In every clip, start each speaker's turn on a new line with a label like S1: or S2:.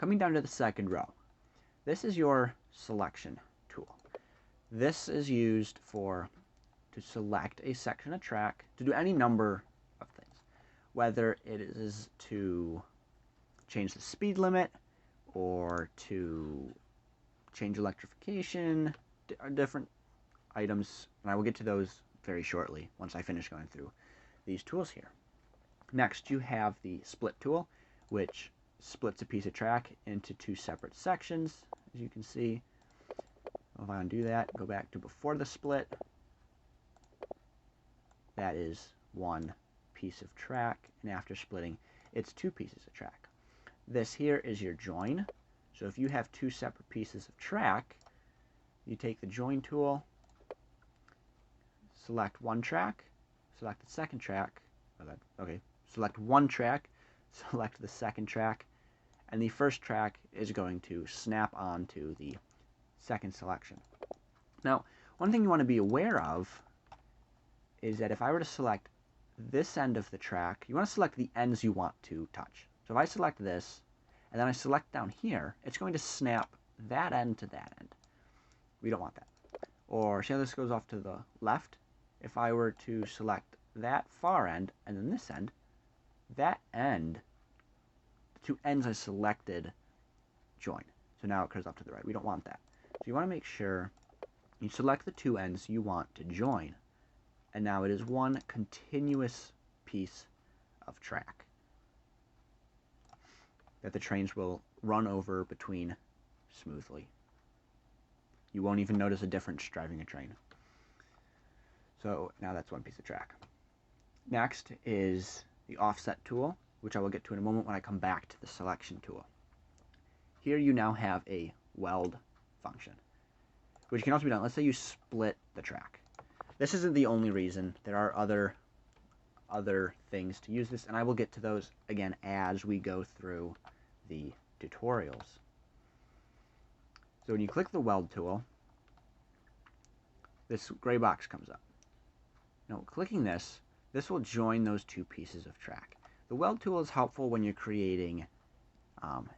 S1: coming down to the second row, this is your selection tool. This is used to select a section of track, to do any number of things, whether it is to change the speed limit or to change electrification, different items, and I will get to those very shortly once I finish going through these tools here. Next, you have the split tool, which splits a piece of track into two separate sections, as you can see. If I undo that, go back to before the split, that is one piece of track, and after splitting, it's two pieces of track. This here is your join. So if you have two separate pieces of track, you take the join tool, select one track, select the second track, select one track, select the second track, and the first track is going to snap onto the second selection. Now, one thing you want to be aware of is that if I were to select this end of the track, you want to select the ends you want to touch. So if I select this, and then I select down here, it's going to snap that end to that end. We don't want that. Or see how this goes off to the left? If I were to select that far end, and then this end, that end, the two ends I selected join. So now it curves off to the right. We don't want that. So you want to make sure you select the two ends you want to join. And now it is one continuous piece of track that the trains will run over between smoothly. You won't even notice a difference driving a train. So now that's one piece of track. Next is the offset tool, which I will get to in a moment when I come back to the selection tool. Here you now have a weld function, which can also be done. Let's say you split the track. This isn't the only reason. There are other things to use this, and I will get to those again as we go through the tutorials. So when you click the weld tool, this gray box comes up. Now, clicking this will join those two pieces of track. The weld tool is helpful when you're creating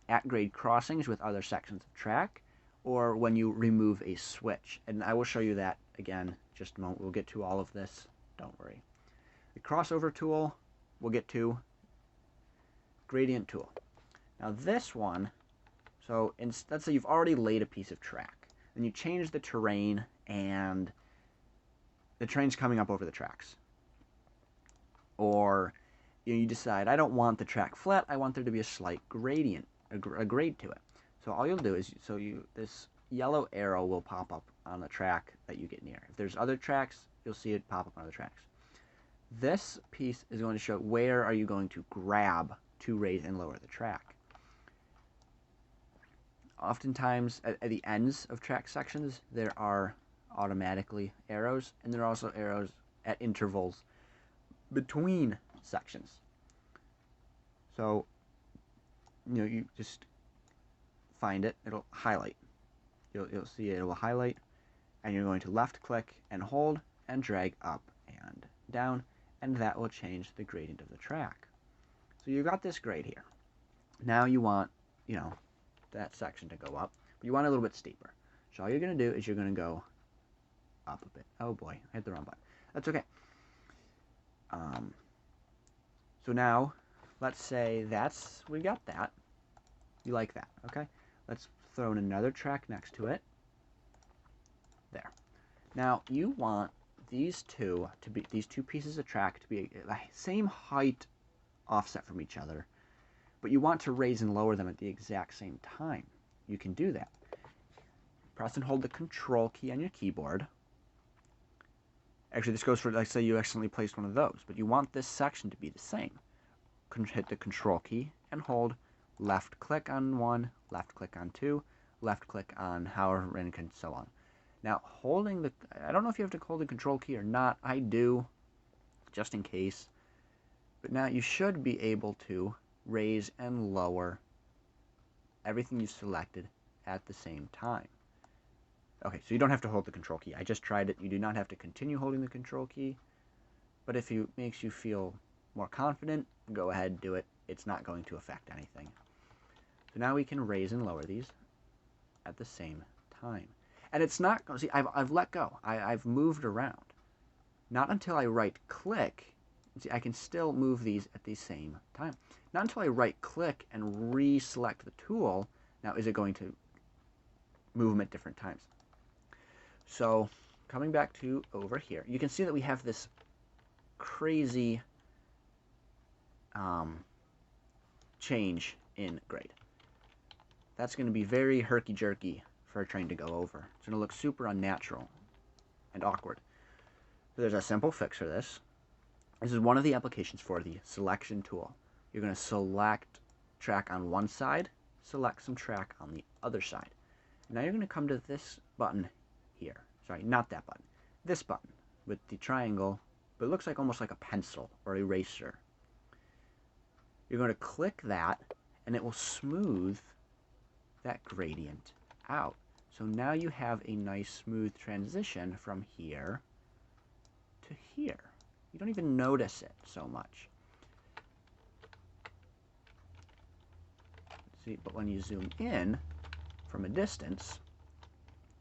S1: at-grade crossings with other sections of track, or when you remove a switch. And I will show you that again in just a moment. We'll get to all of this, don't worry. The crossover tool, we'll get to. Gradient tool. Now this one, so let's say you've already laid a piece of track, and you change the terrain, and the train's coming up over the tracks. Or you decide, I don't want the track flat, I want there to be a slight gradient, a grade to it. So all you'll do is, this yellow arrow will pop up on the track that you get near. If there's other tracks, you'll see it pop up on other tracks. This piece is going to show where are you going to grab to raise and lower the track. Oftentimes, at the ends of track sections, there are automatically arrows, and there are also arrows at intervals between sections. So, you just find it, it'll highlight. You'll see it will highlight, and you're going to left click and hold and drag up and down, and that will change the gradient of the track. So you've got this grade here. Now you want, that section to go up, but you want it a little bit steeper. So all you're going to do is you're going to go up a bit. Oh boy, I hit the wrong button. That's okay. So now, let's say we got that. You like that, okay? Let's throw in another track next to it. There. Now, you want these two pieces of track to be the same height offset from each other, but you want to raise and lower them at the exact same time. You can do that. Press and hold the Control key on your keyboard. Actually, this goes for, like, say you accidentally placed one of those, but you want this section to be the same. Hit the Control key and hold left click on one, left click on two, left click on however, and so on. Now, I don't know if you have to hold the Control key or not. I do, just in case. But now you should be able to raise and lower everything you selected at the same time. Okay, so you don't have to hold the Control key. I just tried it. You do not have to continue holding the Control key. But if it makes you feel more confident, go ahead, do it. It's not going to affect anything. So now we can raise and lower these at the same time. And it's not, see, I've let go. I've moved around. Not until I right-click. See, I can still move these at the same time. Not until I right-click and reselect the tool, now is it going to move them at different times. So, coming back to over here, you can see that we have this crazy change in grade. That's going to be very herky-jerky for a train to go over. It's going to look super unnatural and awkward. So there's a simple fix for this. This is one of the applications for the selection tool. You're going to select track on one side, select some track on the other side. Now you're going to come to this button here. Sorry, not that button. This button with the triangle, but it looks like almost like a pencil or eraser. You're going to click that, and it will smooth that gradient out. So now you have a nice smooth transition from here to here. You don't even notice it so much. See, but when you zoom in from a distance,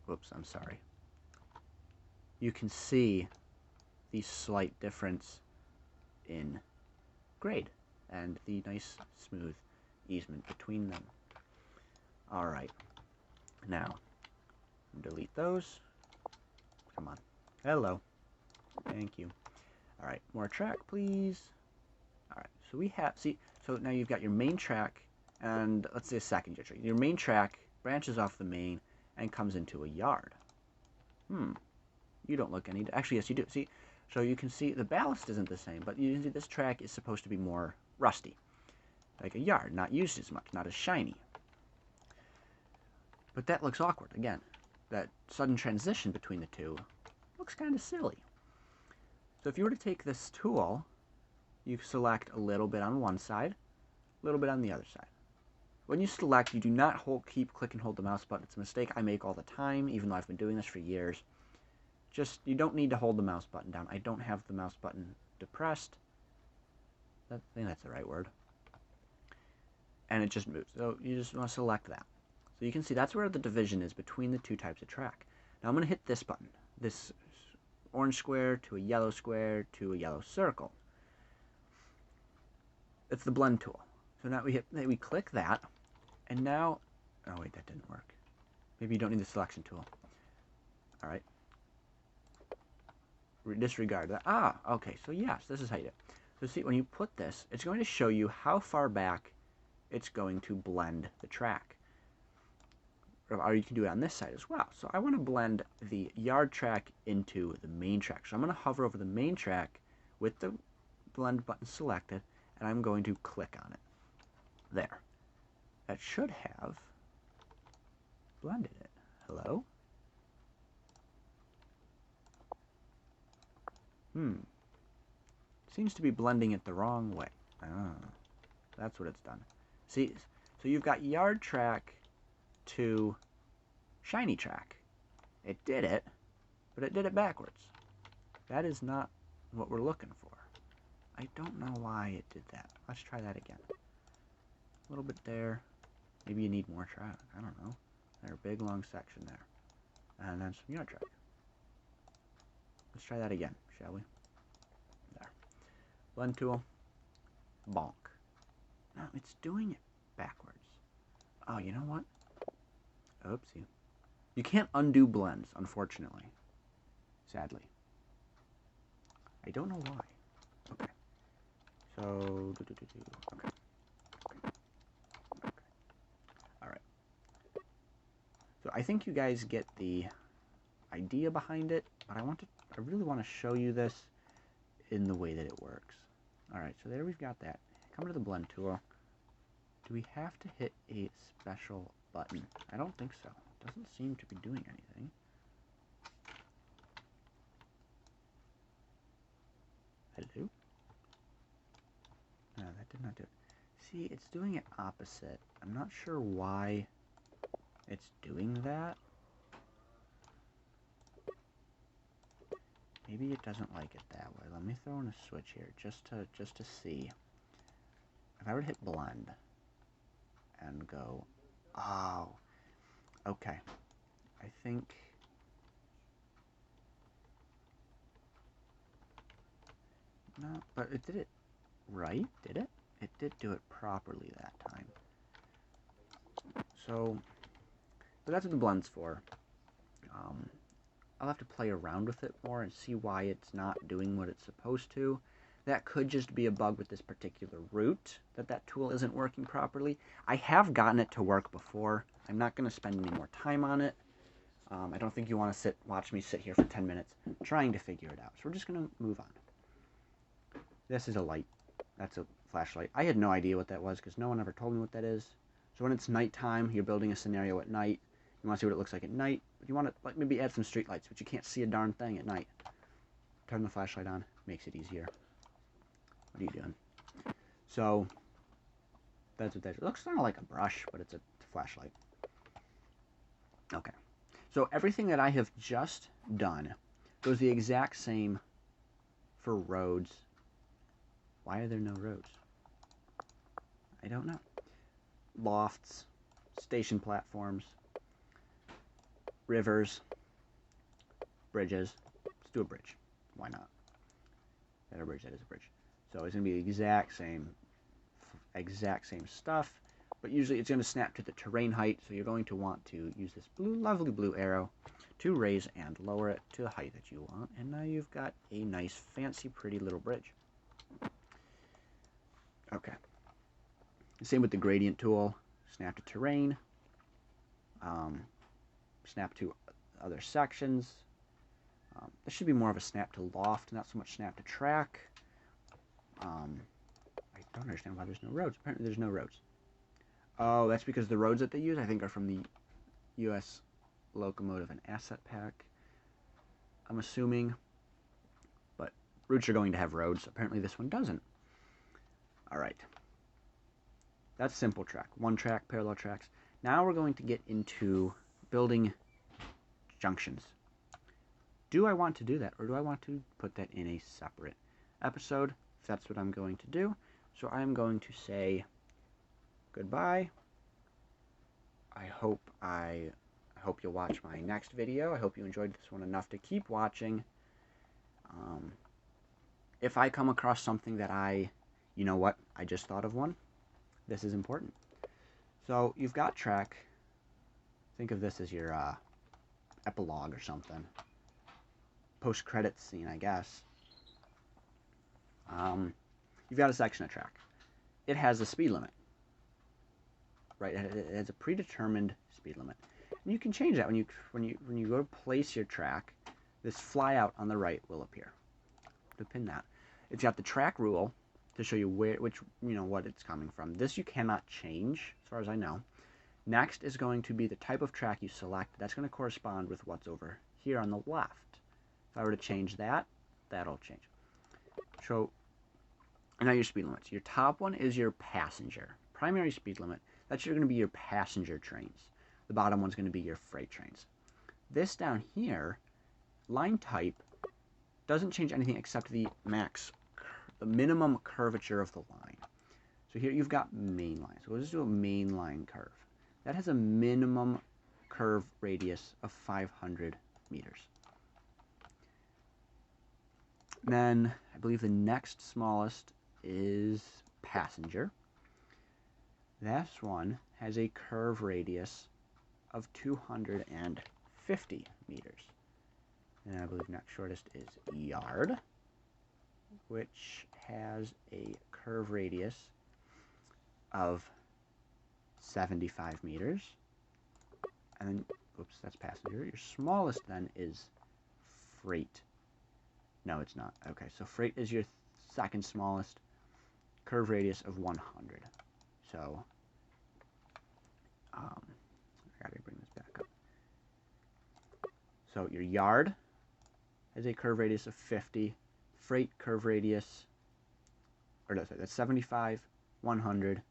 S1: whoops, I'm sorry, you can see the slight difference in grade and the nice smooth easement between them. Alright, now delete those. Come on. Hello. Thank you. Alright, more track, please. Alright, so we have, see, so now you've got your main track and let's say a secondary track. Your main track branches off the main and comes into a yard. You don't look any, actually yes you do. See, so you can see the ballast isn't the same, but you can see this track is supposed to be more rusty. Like a yard, not used as much, not as shiny. But that looks awkward, again. That sudden transition between the two looks kind of silly. So if you were to take this tool, you select a little bit on one side, a little bit on the other side. When you select, you do not keep click and hold the mouse button. It's a mistake I make all the time, even though I've been doing this for years. Just, you don't need to hold the mouse button down. I don't have the mouse button depressed. I think that's the right word. And it just moves. So you just want to select that. So you can see that's where the division is between the two types of track. Now I'm going to hit this button. This orange square to a yellow square to a yellow circle. It's the blend tool. So now we click that, and now, oh wait, that didn't work. Maybe you don't need the selection tool. All right. Disregard that. Ah, okay. So yes, this is how you do it. So see, when you put this, it's going to show you how far back it's going to blend the track. Or you can do it on this side as well. So I want to blend the yard track into the main track. So I'm going to hover over the main track with the blend button selected, and I'm going to click on it. There. That should have blended it. Hello? Seems to be blending it the wrong way. That's what it's done. See, so you've got yard track to shiny track. It did it, but it did it backwards. That is not what we're looking for. I don't know why it did that. Let's try that again. A little bit there. Maybe you need more track. I don't know. There's a big long section there. And then some yard track. Let's try that again, shall we? There. Blend tool. Bonk. No, it's doing it backwards. Oh, you know what? Oopsie. You can't undo blends, unfortunately. Sadly. I don't know why. Okay. So, okay. Alright. So I think you guys get the idea behind it, but I really want to show you this in the way that it works. Alright, so there we've got that. Come to the blend tool. Do we have to hit a special button? I don't think so. It doesn't seem to be doing anything. Hello? No, that did not do it. See, it's doing it opposite. I'm not sure why it's doing that. Maybe it doesn't like it that way. Let me throw in a switch here just to see. If I were to hit blend, and go, oh, okay. I think, no, but it did it right, did it? It did do it properly that time. So, but that's what the blend's for. I'll have to play around with it more and see why it's not doing what it's supposed to. That could just be a bug with this particular route, that tool isn't working properly. I have gotten it to work before. I'm not going to spend any more time on it. I don't think you want to watch me sit here for 10 minutes trying to figure it out. So we're just going to move on. This is a light. That's a flashlight. I had no idea what that was because no one ever told me what that is. So when it's nighttime, you're building a scenario at night. You want to see what it looks like at night, but you want to like maybe add some street lights, but you can't see a darn thing at night. Turn the flashlight on, makes it easier. What are you doing? So that's what that is. It looks kind of like a brush, but it's a flashlight. Okay. So everything that I have just done goes the exact same for roads. Why are there no roads? I don't know. Lofts, station platforms, rivers, bridges. Let's do a bridge. Why not? That a bridge, that is a bridge. So it's going to be the exact same stuff, but usually it's going to snap to the terrain height, so you're going to want to use this lovely blue arrow to raise and lower it to the height that you want, and now you've got a nice, fancy, pretty little bridge. Okay. Same with the gradient tool. Snap to terrain. Snap to other sections. This should be more of a snap to loft, not so much snap to track. I don't understand why there's no roads. Apparently there's no roads. Oh, that's because the roads that they use, I think, are from the U.S. Locomotive and Asset Pack, I'm assuming. But routes are going to have roads. Apparently this one doesn't. Alright. That's simple track. One track, parallel tracks. Now we're going to get into building junctions. Do I want to do that, or do I want to put that in a separate episode? That's what I'm going to do. So I'm going to say goodbye. I hope you'll watch my next video. I hope you enjoyed this one enough to keep watching. If I come across something that you know what, I just thought of one. This is important. So you've got track. Think of this as your epilogue or something. Post-credits scene, I guess. You've got a section of track. It has a speed limit, right? It has a predetermined speed limit, and you can change that when you go to place your track. This flyout on the right will appear. To pin that, it's got the track rule to show you what it's coming from. This you cannot change, as far as I know. Next is going to be the type of track you select. That's going to correspond with what's over here on the left. If I were to change that, that'll change. So, now your speed limits. Your top one is your passenger. Primary speed limit. That's going to be your passenger trains. The bottom one's going to be your freight trains. This down here, line type, doesn't change anything except the minimum curvature of the line. So here you've got main line. So we'll just do a main line curve. That has a minimum curve radius of 500 meters. Then I believe the next smallest is passenger. This one has a curve radius of 250 meters. And I believe next shortest is yard, which has a curve radius of 75 meters. And then, oops, that's passenger. Your smallest then is freight. No, it's not. Okay, so freight is your second smallest, curve radius of 100. So, I gotta bring this back up. So your yard has a curve radius of 50, freight curve radius, or no, sorry, that's 75, 100,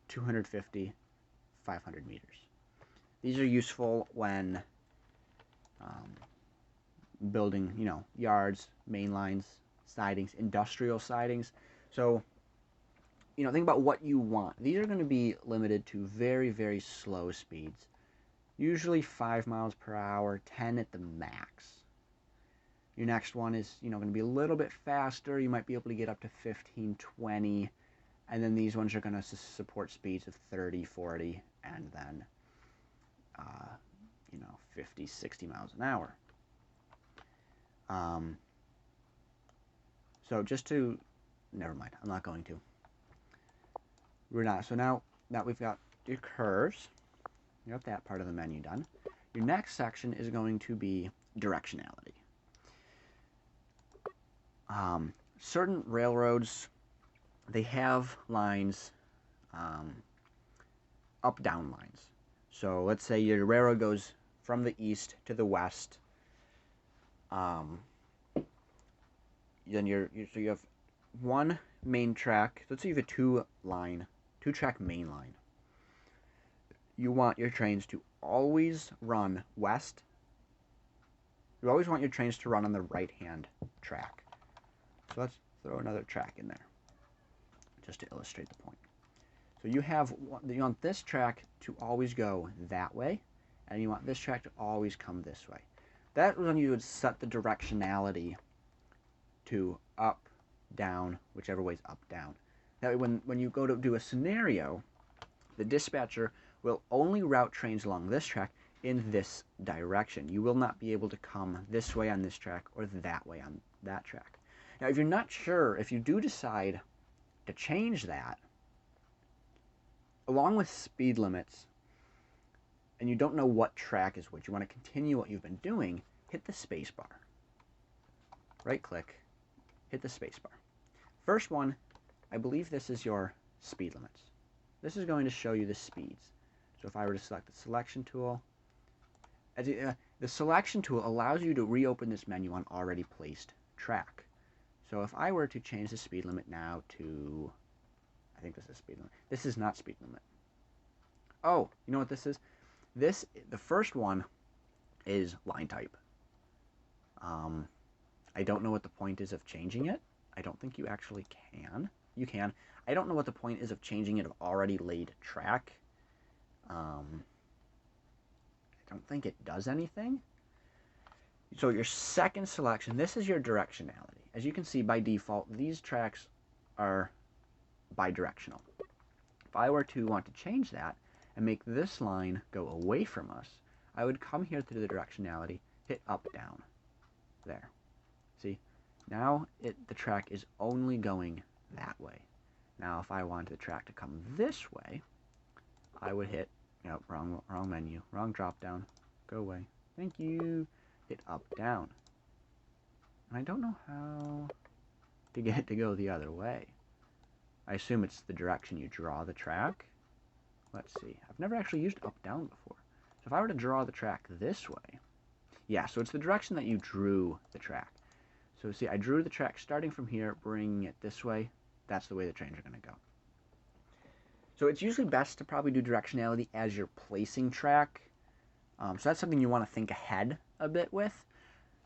S1: 250, 500 meters. These are useful when building, yards, main lines, sidings, industrial sidings. So think about what you want. These are going to be limited to very, very slow speeds. Usually 5 miles per hour, 10 at the max. Your next one is, going to be a little bit faster. You might be able to get up to 15, 20. And then these ones are going to support speeds of 30, 40, and then, 50, 60 miles an hour. So just to, never mind, I'm not going to. We're not. So now that we've got your curves, you got that part of the menu done. Your next section is going to be directionality. Certain railroads, they have lines, up-down lines. So let's say your railroad goes from the east to the west. Then you have one main track. Let's say you have a two-track main line. You want your trains to always run west. You always want your trains to run on the right-hand track. So let's throw another track in there, just to illustrate the point. So you want this track to always go that way, and you want this track to always come this way. That was when you would set the directionality to up, down, whichever way's up, down. That way when you go to do a scenario, the dispatcher will only route trains along this track in this direction. You will not be able to come this way on this track or that way on that track. Now, if you're not sure, if you do decide to change that, along with speed limits, and you don't know what track is which, you want to continue what you've been doing, hit the space bar. Right click, hit the space bar. First one, I believe this is your speed limits. This is going to show you the speeds. So if I were to select the selection tool, the selection tool allows you to reopen this menu on already placed track. So if I were to change the speed limit now to, I think this is speed limit. This is not speed limit. Oh, you know what this is? The first one is line type. I don't know what the point is of changing it. I don't think you actually can. You can. I don't know what the point is of changing it of already laid track. I don't think it does anything. So your second selection, this is your directionality. As you can see, by default, these tracks are bidirectional. If I were to want to change that and make this line go away from us, I would come here to the directionality, hit up, down. There. See? Now the track is only going that way. Now if I wanted the track to come this way, I would hit, wrong menu, wrong drop down, go away. Thank you. Hit up, down. And I don't know how to get it to go the other way. I assume it's the direction you draw the track. Let's see. I've never actually used up, down before. So if I were to draw the track this way, yeah, so it's the direction that you drew the track. So see, I drew the track starting from here, bringing it this way. That's the way the trains are going to go. So it's usually best to probably do directionality as you're placing track. So that's something you want to think ahead a bit with.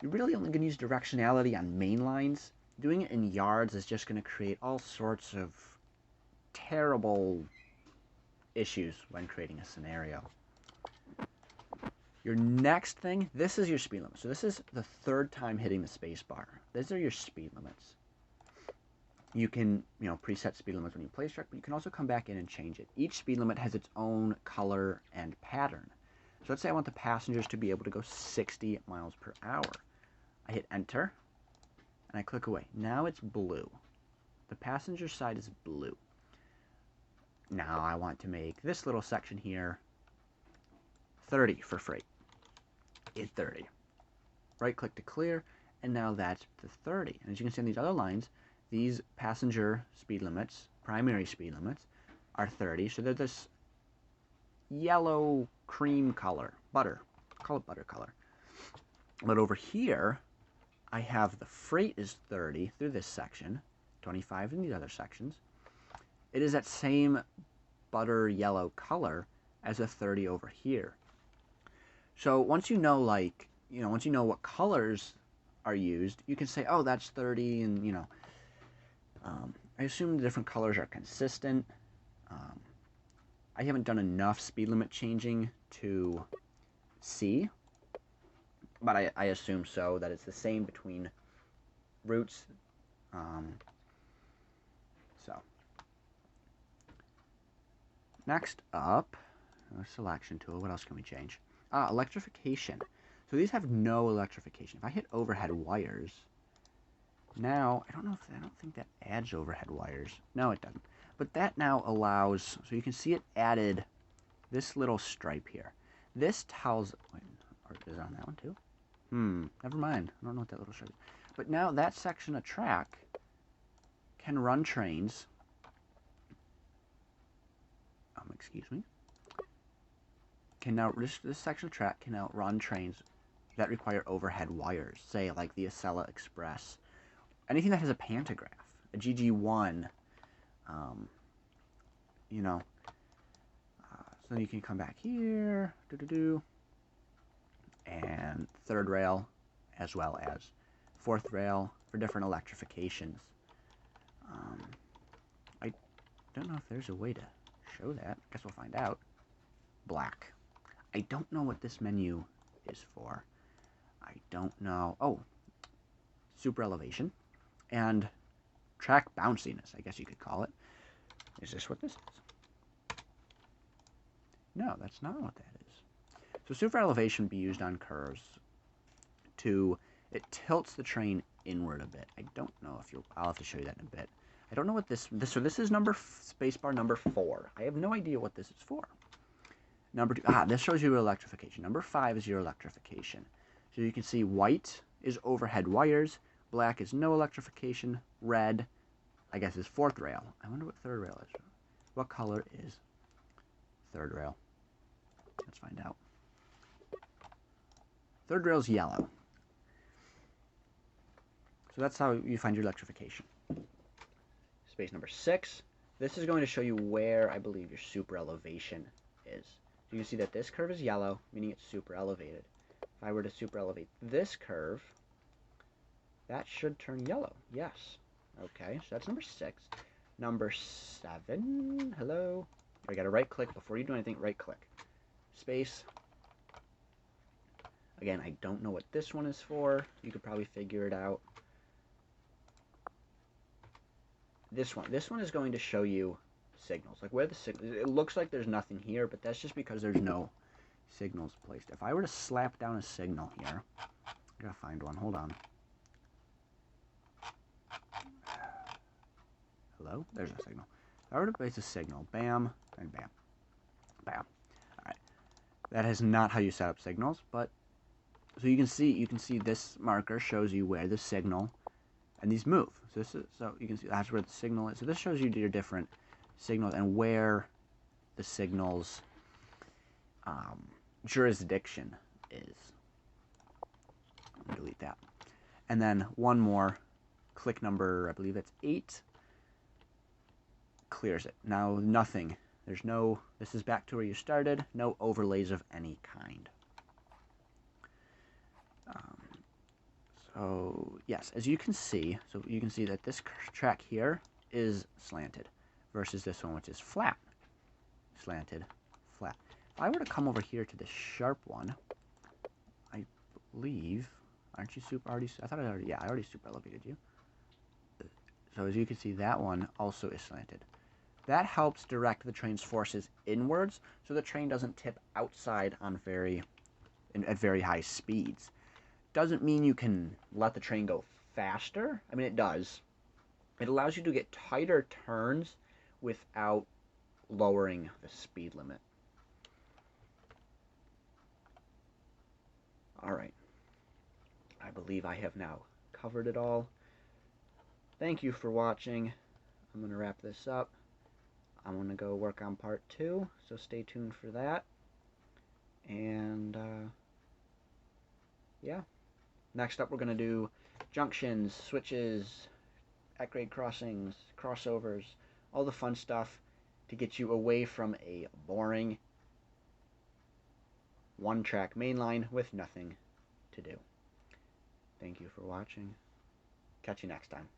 S1: You're really only going to use directionality on main lines. Doing it in yards is just going to create all sorts of terrible issues when creating a scenario. Your next thing, this is your speed limit. So this is the third time hitting the space bar. These are your speed limits. You can, preset speed limits when you place track, but you can also come back in and change it. Each speed limit has its own color and pattern. So let's say I want the passengers to be able to go 60 miles per hour. I hit enter, and I click away. Now it's blue. The passenger side is blue. Now I want to make this little section here 30 for freight. It's 30. Right click to clear, and now that's the 30. And as you can see on these other lines, these passenger speed limits, primary speed limits, are 30. So they're this yellow cream color, butter. Call it butter color. But over here, I have the freight is 30 through this section, 25 in these other sections. It is that same butter yellow color as a 30 over here. So once you know, once you know what colors are used, you can say, oh, that's 30, and I assume the different colors are consistent. I haven't done enough speed limit changing to see, but I assume so, that it's the same between routes. So, next up, selection tool. What else can we change? Electrification. So these have no electrification. If I hit overhead wires, now I don't think that adds overhead wires. No, it doesn't. But that now allows, so you can see it added this little stripe here. This tells, wait, or is it on that one too? Never mind. I don't know what that little stripe is. But now that section of track can run trains. Excuse me. Can now this section of track can now run trains that require overhead wires, say like the Acela Express, anything that has a pantograph, a GG1. You know. So then you can come back here, and third rail, as well as fourth rail for different electrifications. I don't know if there's a way to show that. Guess we'll find out. Black. I don't know what this menu is for. I don't know. Oh, super elevation and track bounciness, I guess you could call it. Is this what this is? No, that's not what that is. So super elevation be used on curves to, it tilts the train inward a bit. I don't know if I'll have to show you that in a bit. I don't know what this so this is spacebar number 4. I have no idea what this is for. Number 2, this shows you electrification. Number 5 is your electrification. So you can see white is overhead wires, black is no electrification, red, I guess, is fourth rail. I wonder what third rail is. What color is third rail? Let's find out. Third rail is yellow. So that's how you find your electrification. Space number 6. This is going to show you where I believe your super elevation is. So you can see that this curve is yellow, meaning it's super elevated. If I were to super elevate this curve, that should turn yellow. Yes. Okay, so that's number 6. Number 7. Hello. I got to right click before you do anything. Right click. Space. Again, I don't know what this one is for. You could probably figure it out. This one is going to show you signals, like where the signal. It looks like there's nothing here, but that's just because there's no signals placed. If I were to slap down a signal here, I gotta find one. Hold on. Hello, there's a signal. If I were to place a signal, bam, and bam, bam. All right, that is not how you set up signals, but so you can see this marker shows you where the signal. And these move. So you can see that's where the signal is. So this shows you your different signals and where the signal's jurisdiction is. Delete that. And then one more. Click number, I believe it's 8. Clears it. Now nothing. There's no. This is back to where you started. No overlays of any kind. So yes, as you can see, that this track here is slanted versus this one, which is flat. Slanted, flat. If I were to come over here to this sharp one, I believe, aren't you super already? I thought I already super elevated you. So as you can see, that one also is slanted. That helps direct the train's forces inwards, so the train doesn't tip outside on at very high speeds. Doesn't mean you can let the train go faster. I mean, it does. It allows you to get tighter turns without lowering the speed limit. All right. I believe I have now covered it all. Thank you for watching. I'm going to wrap this up. I'm going to go work on part 2, so stay tuned for that. And, yeah. Next up, we're going to do junctions, switches, at-grade crossings, crossovers, all the fun stuff to get you away from a boring one-track mainline with nothing to do. Thank you for watching. Catch you next time.